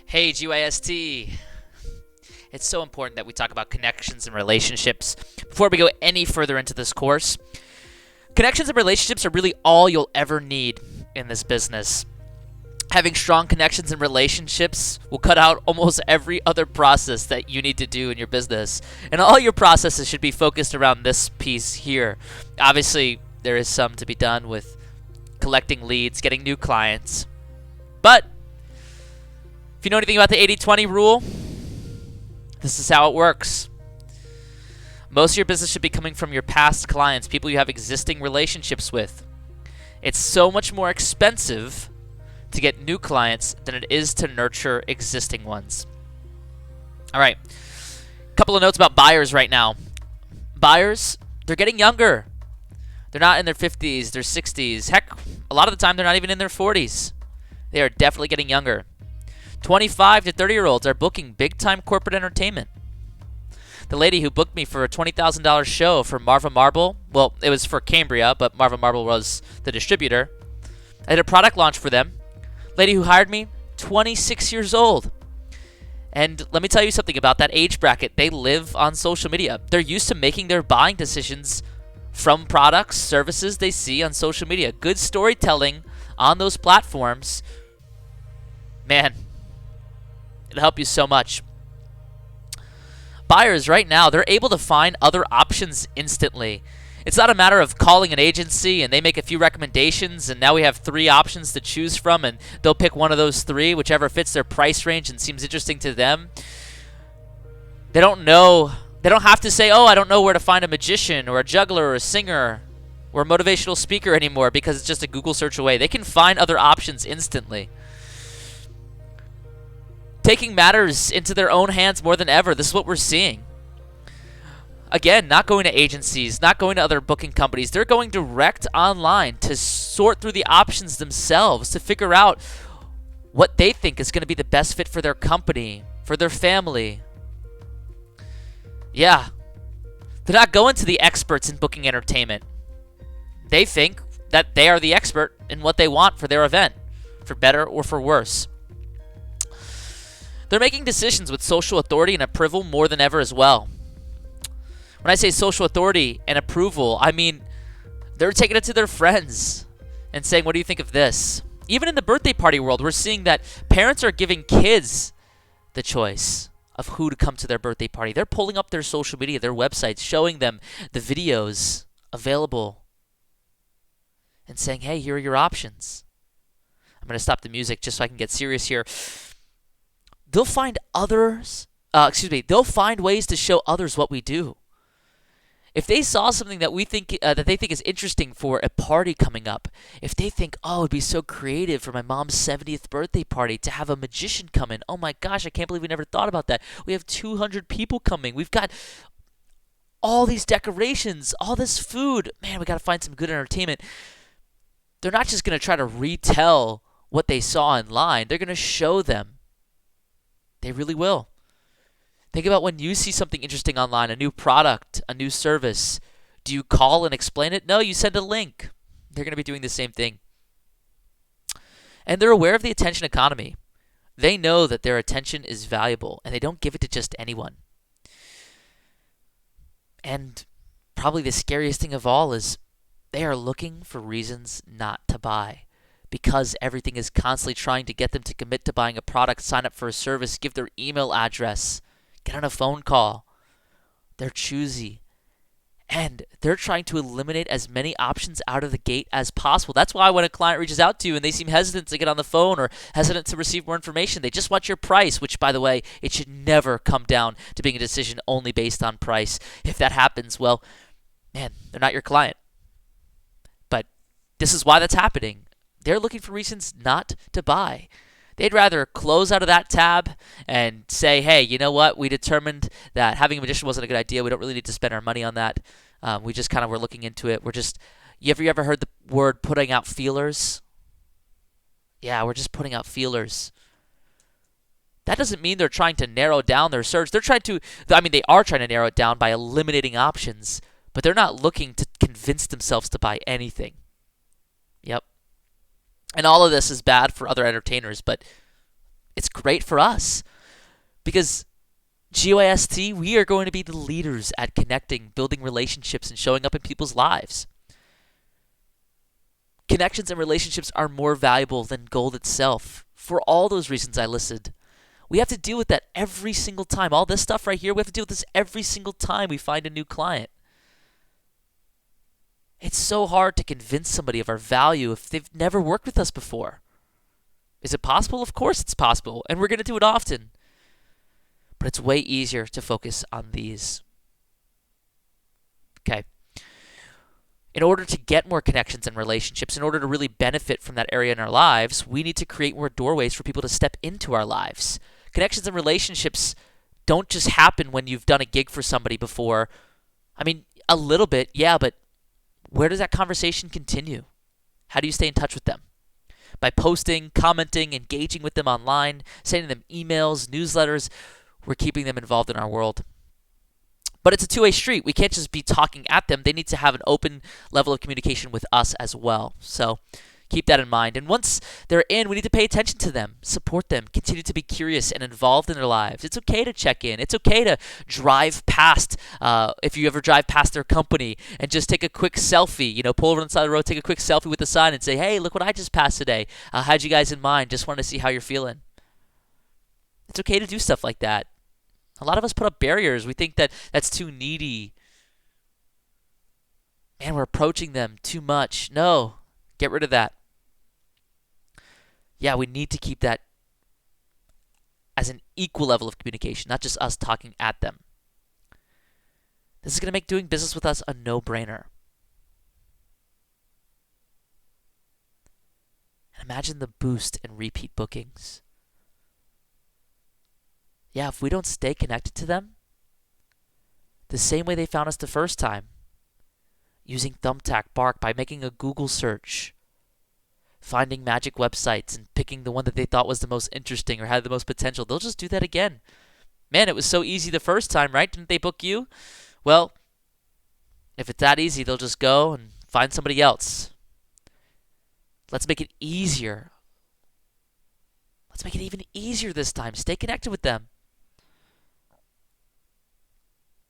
Hey, GYST. It's so important that we talk about connections and relationships. Before we go any further into this course, connections and relationships are really all you'll ever need in this business. Having strong connections and relationships will cut out almost every other process that you need to do in your business. And all your processes should be focused around this piece here. Obviously, there is some to be done with collecting leads, getting new clients. But if you know anything about the 80-20 rule, this is how it works. Most of your business should be coming from your past clients, people you have existing relationships with. It's so much more expensive to get new clients than it is to nurture existing ones. All right, a couple of notes about buyers right now. Buyers, they're getting younger. They're not in their 50s, their 60s. Heck, a lot of the time they're not even in their 40s. They are definitely getting younger. 25 to 30-year-olds are booking big-time corporate entertainment. The lady who booked me for a $20,000 show for Marva Marble, well, it was for Cambria, but Marva Marble was the distributor. I did a product launch for them. Lady who hired me, 26 years old. And let me tell you something about that age bracket. They live on social media. They're used to making their buying decisions from products, services they see on social media. Good storytelling on those platforms, man, it'll help you so much. Buyers right now, they're able to find other options instantly. It's not a matter of calling an agency and they make a few recommendations and now we have 3 options to choose from and they'll pick one of those 3, whichever fits their price range and seems interesting to them. They don't have to say, oh, I don't know where to find a magician or a juggler or a singer or a motivational speaker anymore because it's just a Google search away. They can find other options instantly. Taking matters into their own hands more than ever. This is what we're seeing. Again, not going to agencies, not going to other booking companies. They're going direct online to sort through the options themselves, to figure out what they think is going to be the best fit for their company, for their family. Yeah. They're not going to the experts in booking entertainment. They think that they are the expert in what they want for their event, for better or for worse. They're making decisions with social authority and approval more than ever as well. When I say social authority and approval, I mean they're taking it to their friends and saying, what do you think of this? Even in the birthday party world, we're seeing that parents are giving kids the choice of who to come to their birthday party. They're pulling up their social media, their websites, showing them the videos available and saying, hey, here are your options. I'm going to stop the music just so I can get serious here. They'll find they'll find ways to show others what we do. If they saw something that that they think is interesting for a party coming up, if they think, oh, it'd be so creative for my mom's 70th birthday party to have a magician come in. Oh my gosh, I can't believe we never thought about that. We have 200 people coming. We've got all these decorations, all this food. Man, we got to find some good entertainment. They're not just going to try to retell what they saw online. They're going to show them. They really will. Think about when you see something interesting online, a new product, a new service. Do you call and explain it? No, you send a link. They're going to be doing the same thing. And they're aware of the attention economy. They know that their attention is valuable, and they don't give it to just anyone. And probably the scariest thing of all is they are looking for reasons not to buy. Because everything is constantly trying to get them to commit to buying a product, sign up for a service, give their email address, get on a phone call. They're choosy. And they're trying to eliminate as many options out of the gate as possible. That's why when a client reaches out to you and they seem hesitant to get on the phone or hesitant to receive more information, they just want your price, which, by the way, it should never come down to being a decision only based on price. If that happens, well, man, they're not your client. But this is why that's happening. They're looking for reasons not to buy. They'd rather close out of that tab and say, hey, you know what? We determined that having a magician wasn't a good idea. We don't really need to spend our money on that. We just kind of were looking into it. You ever heard the word putting out feelers? Yeah, we're just putting out feelers. That doesn't mean they're trying to narrow down their search. They are trying to narrow it down by eliminating options, but they're not looking to convince themselves to buy anything. Yep. And all of this is bad for other entertainers, but it's great great for us because GYST, we are going to be the leaders at connecting, building relationships, and showing up in people's lives. Connections and relationships are more valuable than gold itself for all those reasons I listed. We have to deal with that every single time. All this stuff right here, we have to deal with this every single time we find a new client. It's so hard to convince somebody of our value if they've never worked with us before. Is it possible? Of course it's possible, and we're going to do it often. But it's way easier to focus on these. Okay. In order to get more connections and relationships, in order to really benefit from that area in our lives, we need to create more doorways for people to step into our lives. Connections and relationships don't just happen when you've done a gig for somebody before. I mean, a little bit, yeah, but where does that conversation continue? How do you stay in touch with them? By posting, commenting, engaging with them online, sending them emails, newsletters. We're keeping them involved in our world. But it's a two-way street. We can't just be talking at them. They need to have an open level of communication with us as well. So keep that in mind. And once they're in, we need to pay attention to them, support them, continue to be curious and involved in their lives. It's okay to check in. It's okay to drive past, if you ever drive past their company, and just take a quick selfie. Pull over on the side of the road, take a quick selfie with the sign and say, hey, look what I just passed today. Had you guys in mind. Just wanted to see how you're feeling. It's okay to do stuff like that. A lot of us put up barriers. We think that that's too needy. Man, we're approaching them too much. No, get rid of that. Yeah, we need to keep that as an equal level of communication, not just us talking at them. This is going to make doing business with us a no-brainer. And imagine the boost in repeat bookings. Yeah, if we don't stay connected to them, the same way they found us the first time, using Thumbtack, Bark, by making a Google search, finding magic websites and picking the one that they thought was the most interesting or had the most potential, they'll just do that again. Man, it was so easy the first time, right? Didn't they book you? Well, if it's that easy, they'll just go and find somebody else. Let's make it easier. Let's make it even easier this time. Stay connected with them.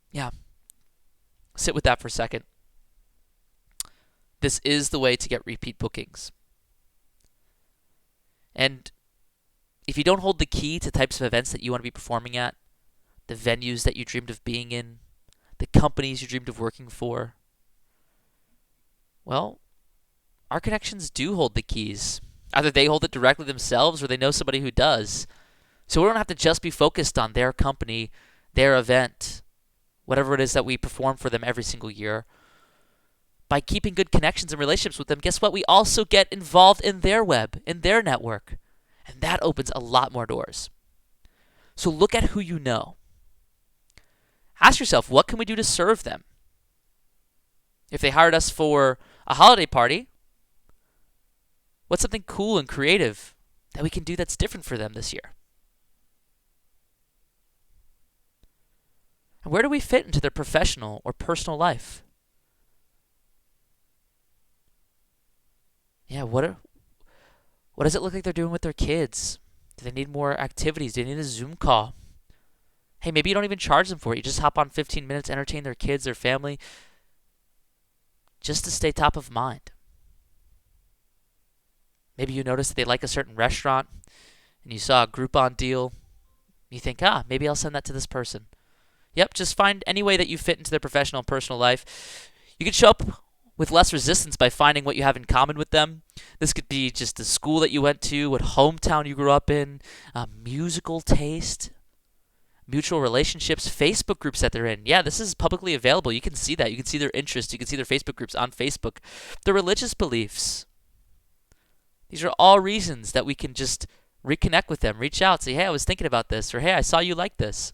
Yeah. Sit with that for a second. This is the way to get repeat bookings. And if you don't hold the key to types of events that you want to be performing at, the venues that you dreamed of being in, the companies you dreamed of working for, well, our connections do hold the keys. Either they hold it directly themselves or they know somebody who does. So we don't have to just be focused on their company, their event, whatever it is that we perform for them every single year. By keeping good connections and relationships with them, guess what? We also get involved in their web, in their network. And that opens a lot more doors. So look at who you know. Ask yourself, what can we do to serve them? If they hired us for a holiday party, what's something cool and creative that we can do that's different for them this year? And where do we fit into their professional or personal life? Yeah, what does it look like they're doing with their kids? Do they need more activities? Do they need a Zoom call? Hey, maybe you don't even charge them for it. You just hop on 15 minutes, entertain their kids, their family, just to stay top of mind. Maybe you notice that they like a certain restaurant and you saw a Groupon deal. You think, maybe I'll send that to this person. Yep, just find any way that you fit into their professional and personal life. You can show up with less resistance by finding what you have in common with them. This could be just the school that you went to, what hometown you grew up in, musical taste, mutual relationships, Facebook groups that they're in. Yeah, this is publicly available. You can see that. You can see their interests. You can see their Facebook groups on Facebook. Their religious beliefs. These are all reasons that we can just reconnect with them, reach out, say, hey, I was thinking about this, or hey, I saw you like this.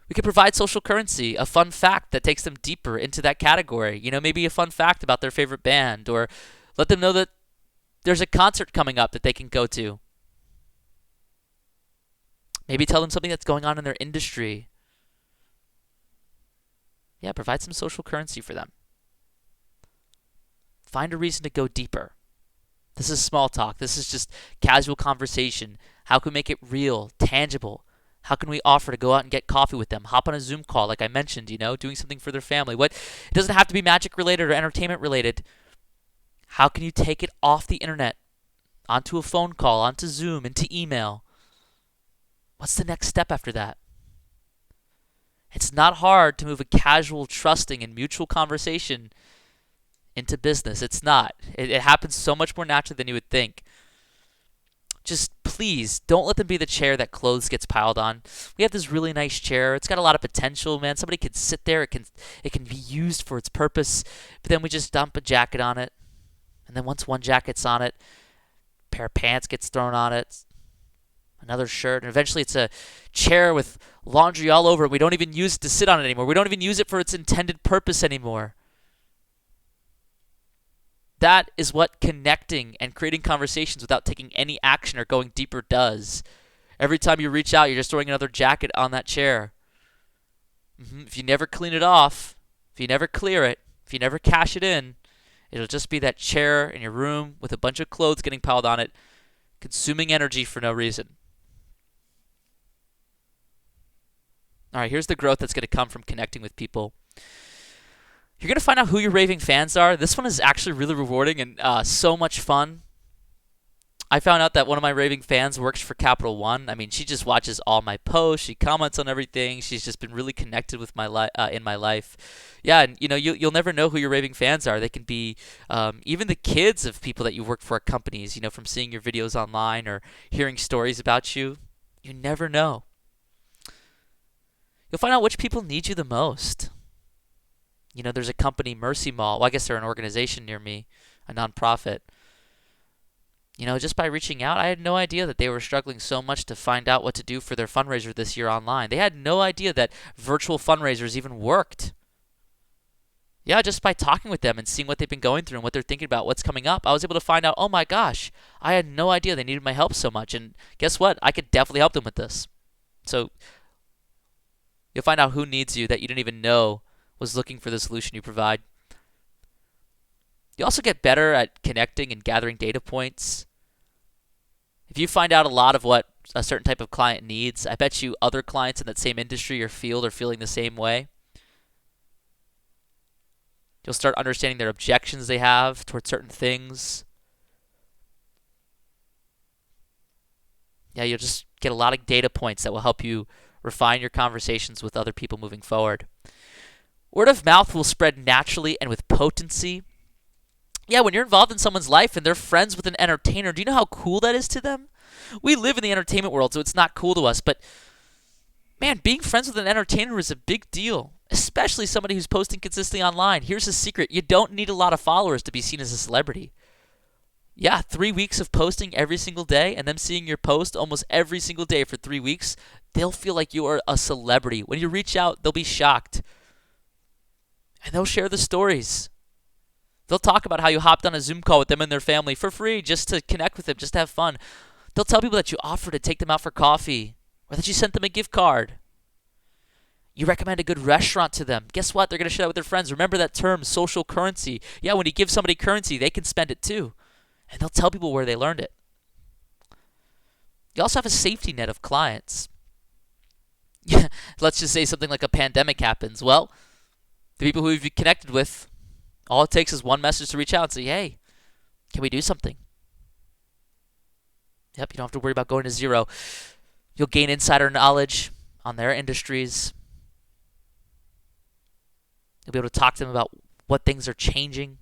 We could provide social currency, a fun fact that takes them deeper into that category. Maybe a fun fact about their favorite band, or let them know that there's a concert coming up that they can go to. Maybe tell them something that's going on in their industry. Yeah, provide some social currency for them. Find a reason to go deeper. This is small talk. This is just casual conversation. How can we make it real, tangible? How can we offer to go out and get coffee with them? Hop on a Zoom call, like I mentioned, doing something for their family. It doesn't have to be magic related or entertainment related. How can you take it off the internet, onto a phone call, onto Zoom, into email? What's the next step after that? It's not hard to move a casual, trusting, and mutual conversation into business. It's not. It happens so much more naturally than you would think. Just please don't let them be the chair that clothes gets piled on. We have this really nice chair. It's got a lot of potential, man. Somebody could sit there. It can be used for its purpose. But then we just dump a jacket on it. And then once one jacket's on it, a pair of pants gets thrown on it, another shirt, and eventually it's a chair with laundry all over it. We don't even use it to sit on it anymore. We don't even use it for its intended purpose anymore. That is what connecting and creating conversations without taking any action or going deeper does. Every time you reach out, you're just throwing another jacket on that chair. If you never clean it off, if you never clear it, if you never cash it in, it'll just be that chair in your room with a bunch of clothes getting piled on it, consuming energy for no reason. All right, here's the growth that's going to come from connecting with people. You're going to find out who your raving fans are. This one is actually really rewarding and so much fun. I found out that one of my raving fans works for Capital One. I mean, she just watches all my posts. She comments on everything. She's just been really connected with my in my life. Yeah, and you'll never know who your raving fans are. They can be even the kids of people that you work for at companies. From seeing your videos online or hearing stories about you. You never know. You'll find out which people need you the most. There's a company, Mercy Mall. Well, I guess they're an organization near me, a nonprofit. Just by reaching out, I had no idea that they were struggling so much to find out what to do for their fundraiser this year online. They had no idea that virtual fundraisers even worked. Yeah, just by talking with them and seeing what they've been going through and what they're thinking about, what's coming up, I was able to find out, oh my gosh, I had no idea they needed my help so much. And guess what? I could definitely help them with this. So you'll find out who needs you that you didn't even know was looking for the solution you provide. You also get better at connecting and gathering data points. If you find out a lot of what a certain type of client needs, I bet you other clients in that same industry or field are feeling the same way. You'll start understanding their objections they have towards certain things. Yeah, you'll just get a lot of data points that will help you refine your conversations with other people moving forward. Word of mouth will spread naturally and with potency. Yeah, when you're involved in someone's life and they're friends with an entertainer, do you know how cool that is to them? We live in the entertainment world, so it's not cool to us, but man, being friends with an entertainer is a big deal, especially somebody who's posting consistently online. Here's a secret. You don't need a lot of followers to be seen as a celebrity. Yeah, 3 weeks of posting every single day and them seeing your post almost every single day for 3 weeks, they'll feel like you are a celebrity. When you reach out, they'll be shocked. And they'll share the stories. They'll talk about how you hopped on a Zoom call with them and their family for free just to connect with them, just to have fun. They'll tell people that you offered to take them out for coffee or that you sent them a gift card. You recommend a good restaurant to them. Guess what? They're going to share that with their friends. Remember that term, social currency. Yeah, when you give somebody currency, they can spend it too. And they'll tell people where they learned it. You also have a safety net of clients. Let's just say something like a pandemic happens. Well, the people who you've connected with, all it takes is one message to reach out and say, hey, can we do something? Yep, you don't have to worry about going to zero. You'll gain insider knowledge on their industries. You'll be able to talk to them about what things are changing,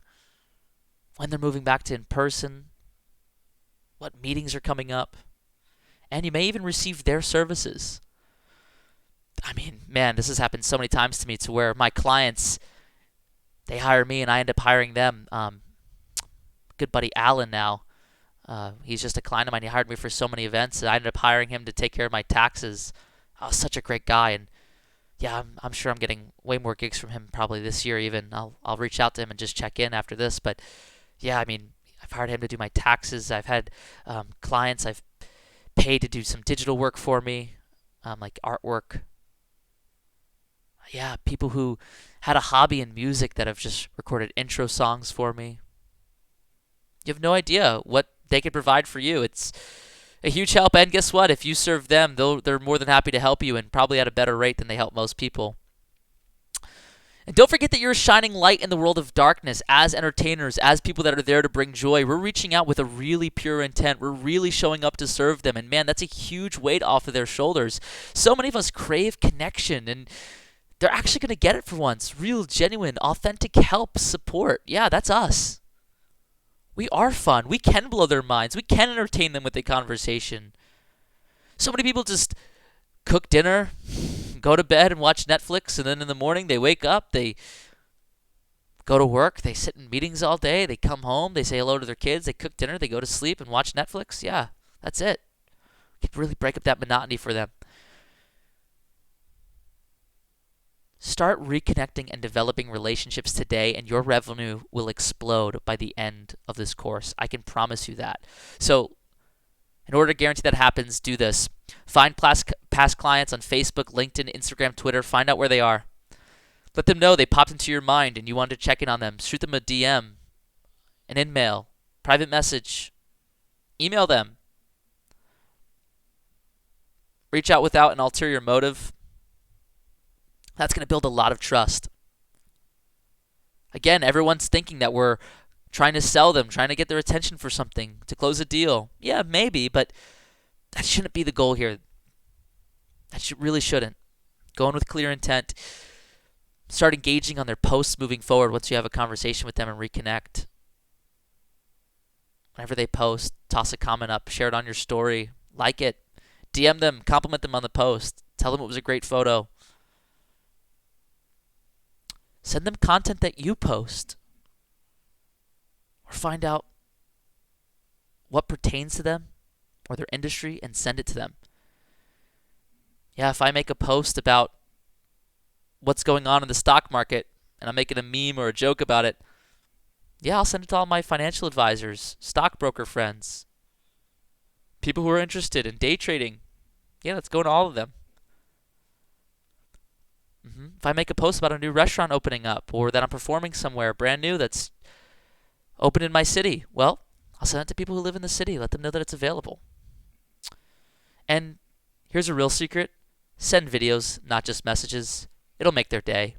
when they're moving back to in-person, what meetings are coming up, and you may even receive their services. I mean, man, this has happened so many times to me to where my clients, they hire me and I end up hiring them. Good buddy Alan now, he's just a client of mine. He hired me for so many events, and I ended up hiring him to take care of my taxes. Oh, such a great guy, and yeah, I'm sure I'm getting way more gigs from him probably this year even. I'll reach out to him and just check in after this, but yeah, I mean, I've hired him to do my taxes. I've had clients I've paid to do some digital work for me, like artwork. Yeah, people who had a hobby in music that have just recorded intro songs for me. You have no idea what they could provide for you. It's a huge help. And guess what? If you serve them, they're more than happy to help you, and probably at a better rate than they help most people. And don't forget that you're a shining light in the world of darkness as entertainers, as people that are there to bring joy. We're reaching out with a really pure intent. We're really showing up to serve them. And man, that's a huge weight off of their shoulders. So many of us crave connection, and they're actually going to get it for once. Real, genuine, authentic help, support. Yeah, that's us. We are fun. We can blow their minds. We can entertain them with a conversation. So many people just cook dinner, go to bed and watch Netflix, and then in the morning they wake up, they go to work, they sit in meetings all day, they come home, they say hello to their kids, they cook dinner, they go to sleep and watch Netflix. Yeah, that's it. You can really break up that monotony for them. Start reconnecting and developing relationships today, and your revenue will explode by the end of this course. I can promise you that. So, in order to guarantee that happens, do this. Find past clients on Facebook, LinkedIn, Instagram, Twitter. Find out where they are. Let them know they popped into your mind and you wanted to check in on them. Shoot them a DM, an in-mail, private message. Email them. Reach out without an ulterior motive. That's going to build a lot of trust. Again, everyone's thinking that we're trying to sell them, trying to get their attention for something, to close a deal. Yeah, maybe, but that shouldn't be the goal here. That really shouldn't. Go in with clear intent. Start engaging on their posts moving forward once you have a conversation with them and reconnect. Whenever they post, toss a comment up, share it on your story, like it, DM them, compliment them on the post, tell them it was a great photo. Send them content that you post. Or find out what pertains to them or their industry and send it to them. Yeah, if I make a post about what's going on in the stock market and I'm making a meme or a joke about it, yeah, I'll send it to all my financial advisors, stockbroker friends, people who are interested in day trading. Yeah, let's go to all of them. If I make a post about a new restaurant opening up or that I'm performing somewhere brand new that's open in my city, well, I'll send it to people who live in the city. Let them know that it's available. And here's a real secret. Send videos, not just messages. It'll make their day.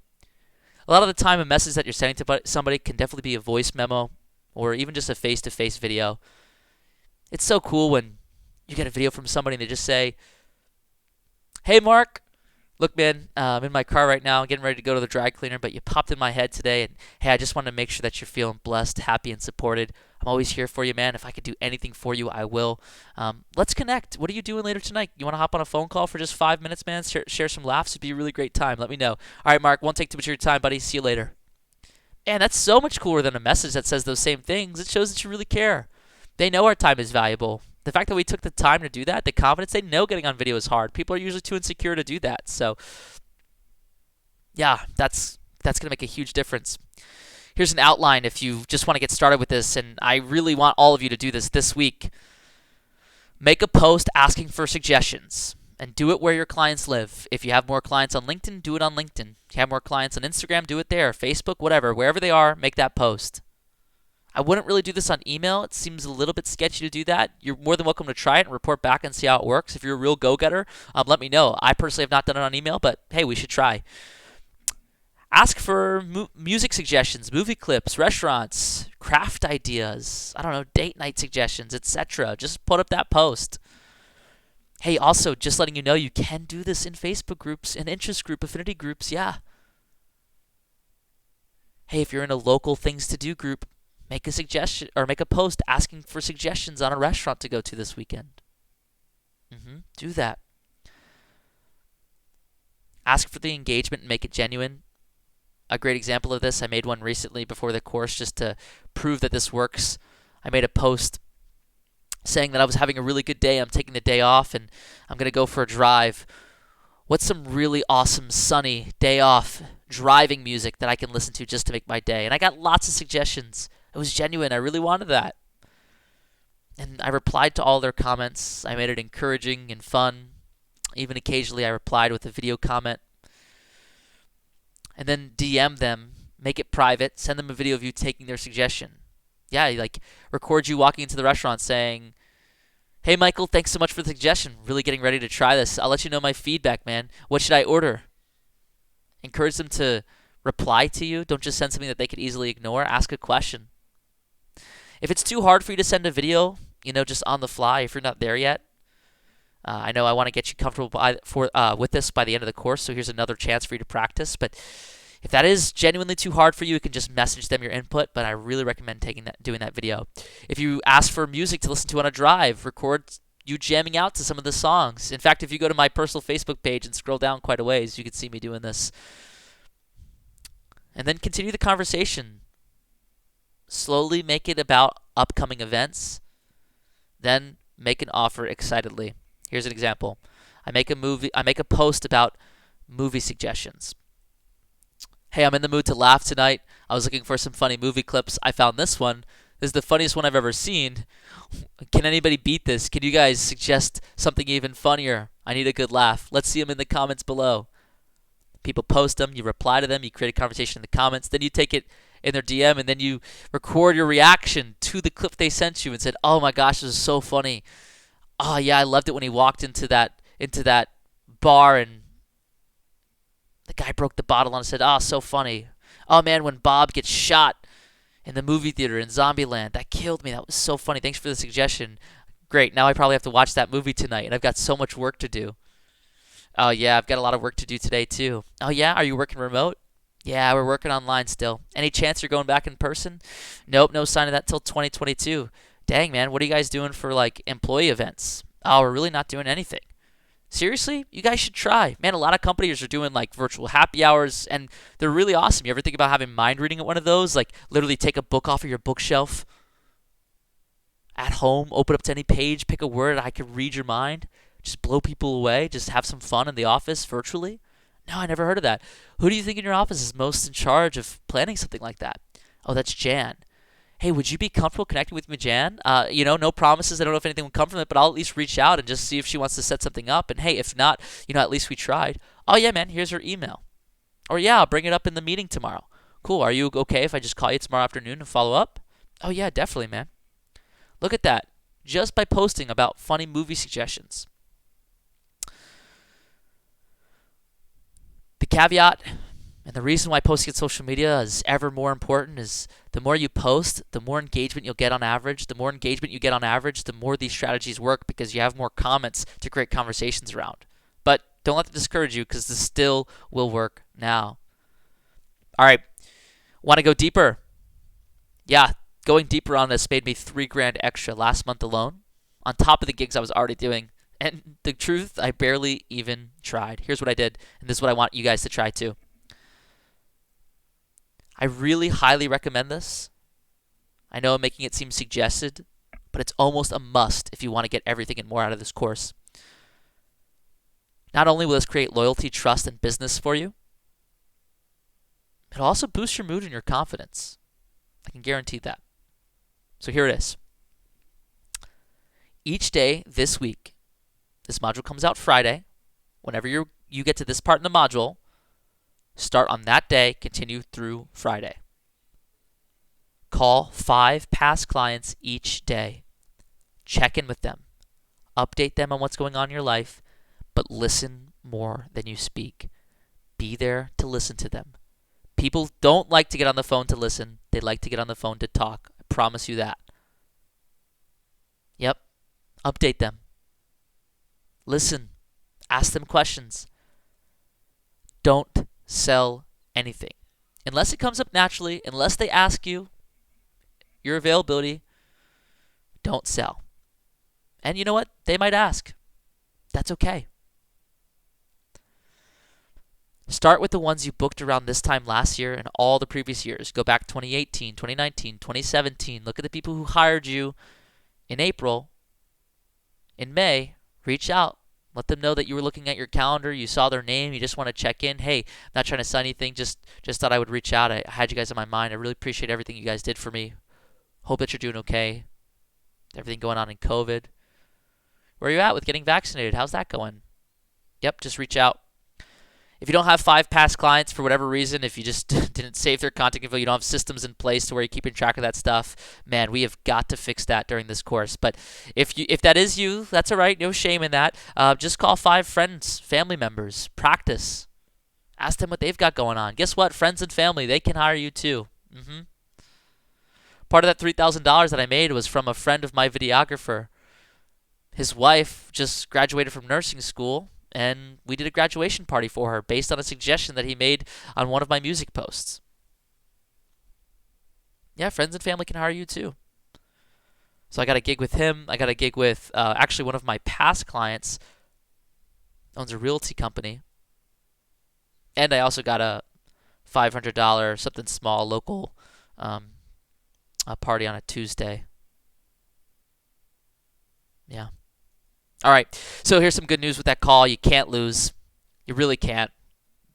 A lot of the time, a message that you're sending to somebody can definitely be a voice memo or even just a face-to-face video. It's so cool when you get a video from somebody and they just say, "Hey, Mark. Look, man, I'm in my car right now. I'm getting ready to go to the dry cleaner, but you popped in my head today, and hey, I just wanted to make sure that you're feeling blessed, happy, and supported. I'm always here for you, man. If I could do anything for you, I will. Let's connect. What are you doing later tonight? You want to hop on a phone call for just 5 minutes, man? Share some laughs. It'd be a really great time. Let me know. All right, Mark, won't take too much of your time, buddy. See you later." And that's so much cooler than a message that says those same things. It shows that you really care. They know our time is valuable. The fact that we took the time to do that, the confidence, they know getting on video is hard. People are usually too insecure to do that. So, yeah, that's going to make a huge difference. Here's an outline if you just want to get started with this, and I really want all of you to do this week. Make a post asking for suggestions, and do it where your clients live. If you have more clients on LinkedIn, do it on LinkedIn. If you have more clients on Instagram, do it there. Facebook, whatever. Wherever they are, make that post. I wouldn't really do this on email. It seems a little bit sketchy to do that. You're more than welcome to try it and report back and see how it works. If you're a real go-getter, let me know. I personally have not done it on email, but hey, we should try. Ask for music suggestions, movie clips, restaurants, craft ideas, I don't know, date night suggestions, etc. Just put up that post. Hey, also, just letting you know, you can do this in Facebook groups, in interest group, affinity groups, yeah. Hey, if you're in a local things to do group, make a suggestion or make a post asking for suggestions on a restaurant to go to this weekend. Do that. Ask for the engagement and make it genuine. A great example of this, I made one recently before the course just to prove that this works. I made a post saying that I was having a really good day. I'm taking the day off and I'm going to go for a drive. What's some really awesome, sunny, day off driving music that I can listen to just to make my day? And I got lots of suggestions. It was genuine. I really wanted that. And I replied to all their comments. I made it encouraging and fun. Even occasionally I replied with a video comment. And then DM them, make it private, send them a video of you taking their suggestion. Yeah, like record you walking into the restaurant saying, "Hey Michael, thanks so much for the suggestion. Really getting ready to try this. I'll let you know my feedback, man. What should I order?" Encourage them to reply to you. Don't just send something that they could easily ignore. Ask a question. If it's too hard for you to send a video, just on the fly, if you're not there yet, I know I want to get you comfortable with this by the end of the course, so here's another chance for you to practice. But if that is genuinely too hard for you, you can just message them your input, but I really recommend doing that video. If you ask for music to listen to on a drive, record you jamming out to some of the songs. In fact, if you go to my personal Facebook page and scroll down quite a ways, you can see me doing this. And then continue the conversation. Slowly make it about upcoming events. Then make an offer excitedly. Here's an example. I make a post about movie suggestions. Hey, I'm in the mood to laugh tonight. I was looking for some funny movie clips. I found this one. This is the funniest one I've ever seen. Can anybody beat this? Can you guys suggest something even funnier? I need a good laugh. Let's see them in the comments below. People post them, you reply to them, you create a conversation in the comments, then you take it in their DM, and then you record your reaction to the clip they sent you and said, "Oh my gosh, this is so funny. Oh yeah, I loved it when he walked into that bar and the guy broke the bottle and said, "Oh, so funny. Oh man, when Bob gets shot in the movie theater in Zombieland, that killed me. That was so funny. Thanks for the suggestion. Great. Now I probably have to watch that movie tonight, and I've got so much work to do. Oh yeah, I've got a lot of work to do today too. Oh yeah, are you working remote? Yeah, we're working online still. Any chance you're going back in person? Nope, no sign of that till 2022. Dang, man, what are you guys doing for like employee events? Oh, we're really not doing anything. Seriously, you guys should try. Man, a lot of companies are doing like virtual happy hours, and they're really awesome. You ever think about having mind reading at one of those? Like literally take a book off of your bookshelf at home, open up to any page, pick a word, I could read your mind, just blow people away, just have some fun in the office virtually? No, I never heard of that. Who do you think in your office is most in charge of planning something like that? Oh, that's Jan. Hey, would you be comfortable connecting with me, Jan? No promises. I don't know if anything would come from it, but I'll at least reach out and just see if she wants to set something up. And hey, if not, at least we tried. Oh, yeah, man, here's her email. Or yeah, I'll bring it up in the meeting tomorrow. Cool. Are you okay if I just call you tomorrow afternoon and follow up? Oh, yeah, definitely, man. Look at that. Just by posting about funny movie suggestions. The caveat and the reason why posting on social media is ever more important is the more you post, the more engagement you'll get on average. The more engagement you get on average, the more these strategies work because you have more comments to create conversations around. But don't let that discourage you because this still will work now. All right. Want to go deeper? Yeah, going deeper on this made me $3,000 extra last month alone, on top of the gigs I was already doing. And the truth, I barely even tried. Here's what I did, and this is what I want you guys to try too. I really highly recommend this. I know I'm making it seem suggested, but it's almost a must if you want to get everything and more out of this course. Not only will this create loyalty, trust, and business for you, it'll also boost your mood and your confidence. I can guarantee that. So here it is. Each day this week, this module comes out Friday. Whenever you get to this part in the module, start on that day, continue through Friday. Call 5 past clients each day. Check in with them. Update them on what's going on in your life, but listen more than you speak. Be there to listen to them. People don't like to get on the phone to listen. They like to get on the phone to talk. I promise you that. Yep. Update them. Listen. Ask them questions. Don't sell anything. Unless it comes up naturally, unless they ask you your availability, don't sell. And you know what? They might ask. That's okay. Start with the ones you booked around this time last year and all the previous years. Go back 2018, 2019, 2017. Look at the people who hired you in April. In May, reach out. Let them know that you were looking at your calendar. You saw their name. You just want to check in. Hey, not trying to sell anything. Just thought I would reach out. I had you guys in my mind. I really appreciate everything you guys did for me. Hope that you're doing okay. Everything going on in COVID. Where are you at with getting vaccinated? How's that going? Yep, just reach out. If you don't have 5 past clients for whatever reason, if you just didn't save their contact info, you don't have systems in place to where you're keeping track of that stuff, man, we have got to fix that during this course. But if that is you, that's all right. No shame in that. Just call 5 friends, family members, practice. Ask them what they've got going on. Guess what? Friends and family, they can hire you too. Part of that $3,000 that I made was from a friend of my videographer. His wife just graduated from nursing school, and we did a graduation party for her based on a suggestion that he made on one of my music posts. Yeah, friends and family can hire you too. So I got a gig with him. I got a gig with actually one of my past clients owns a realty company. And I also got a $500, something small, local a party on a Tuesday. Yeah. All right. So here's some good news with that call. You can't lose. You really can't.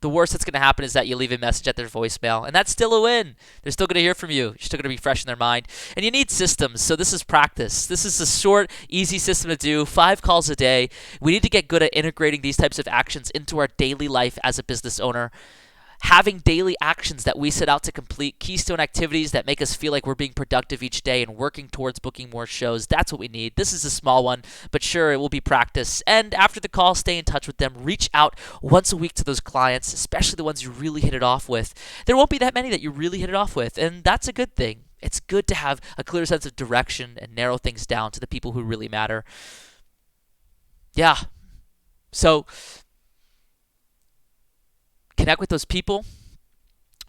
The worst that's going to happen is that you leave a message at their voicemail, and that's still a win. They're still going to hear from you. You're still going to be fresh in their mind. And you need systems, so this is practice. This is a short, easy system to do, 5 calls a day. We need to get good at integrating these types of actions into our daily life as a business owner. Having daily actions that we set out to complete, keystone activities that make us feel like we're being productive each day and working towards booking more shows. That's what we need. This is a small one, but sure, it will be practice. And after the call, stay in touch with them. Reach out once a week to those clients, especially the ones you really hit it off with. There won't be that many that you really hit it off with, and that's a good thing. It's good to have a clear sense of direction and narrow things down to the people who really matter. Yeah. So connect with those people,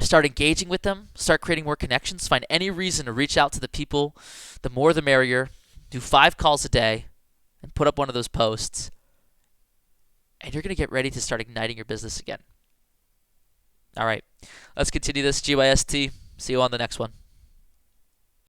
start engaging with them, start creating more connections, find any reason to reach out to the people. The more the merrier. Do 5 calls a day and put up one of those posts, and you're going to get ready to start igniting your business again. All right, let's continue this. GYST. See you on the next one.